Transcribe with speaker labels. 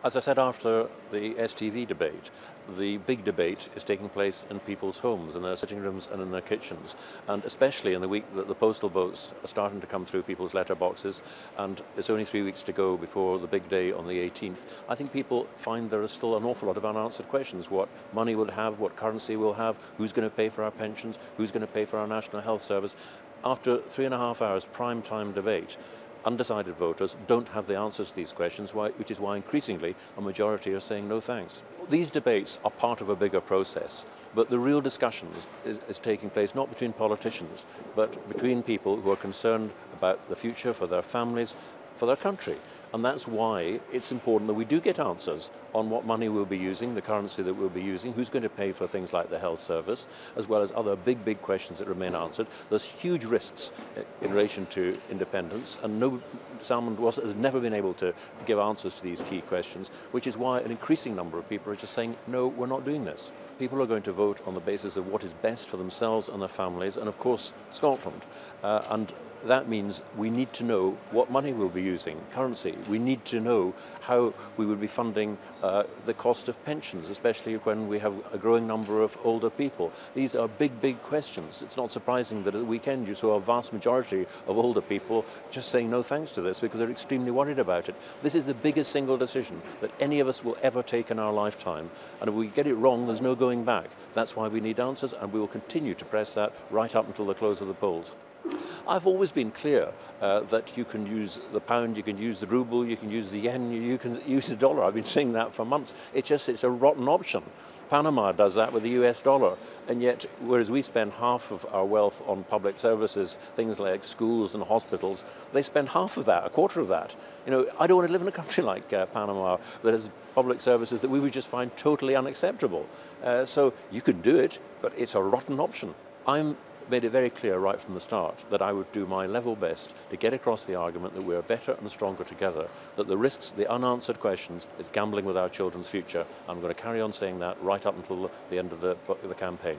Speaker 1: As I said after the STV debate, the big debate is taking place in people's homes, in their sitting rooms and in their kitchens, and especially in the week that the postal boats are starting to come through people's letterboxes, and it's only 3 weeks to go before the big day on the 18th. I think people find there is still an awful lot of unanswered questions. What money we'll have, what currency we'll have, who's going to pay for our pensions, who's going to pay for our National Health Service. After 3.5 hours prime time debate, undecided voters don't have the answers to these questions, which is why increasingly a majority are saying no thanks. These debates are part of a bigger process, but the real discussions is taking place not between politicians, but between people who are concerned about the future for their families, for their country. And that's why it's important that we do get answers on what money we'll be using, the currency that we'll be using, who's going to pay for things like the health service, as well as other big questions that remain answered. There's huge risks in relation to independence, and Salmond has never been able to give answers to these key questions, which is why an increasing number of people are just saying, no, we're not doing this. People are going to vote on the basis of what is best for themselves and their families, and of course, Scotland. And that means we need to know what money we'll be using, currency. We need to know how we will be funding the cost of pensions, especially when we have a growing number of older people. These are big questions. It's not surprising that at the weekend you saw a vast majority of older people just saying no thanks to this because they're extremely worried about it. This is the biggest single decision that any of us will ever take in our lifetime. And if we get it wrong, there's no going back. That's why we need answers, and we will continue to press that right up until the close of the polls. I've always been clear that you can use the pound, you can use the ruble, you can use the yen, you can use the dollar. I've been saying that for months. It's a rotten option. Panama does that with the US dollar, and yet whereas we spend half of our wealth on public services, things like schools and hospitals, they spend half of that, a quarter of that. You know, I don't want to live in a country like Panama that has public services that we would just find totally unacceptable. So you can do it, but it's a rotten option. I'm made it very clear right from the start that I would do my level best to get across the argument that we're better and stronger together, that the risks, the unanswered questions, is gambling with our children's future. I'm going to carry on saying that right up until the end of the campaign.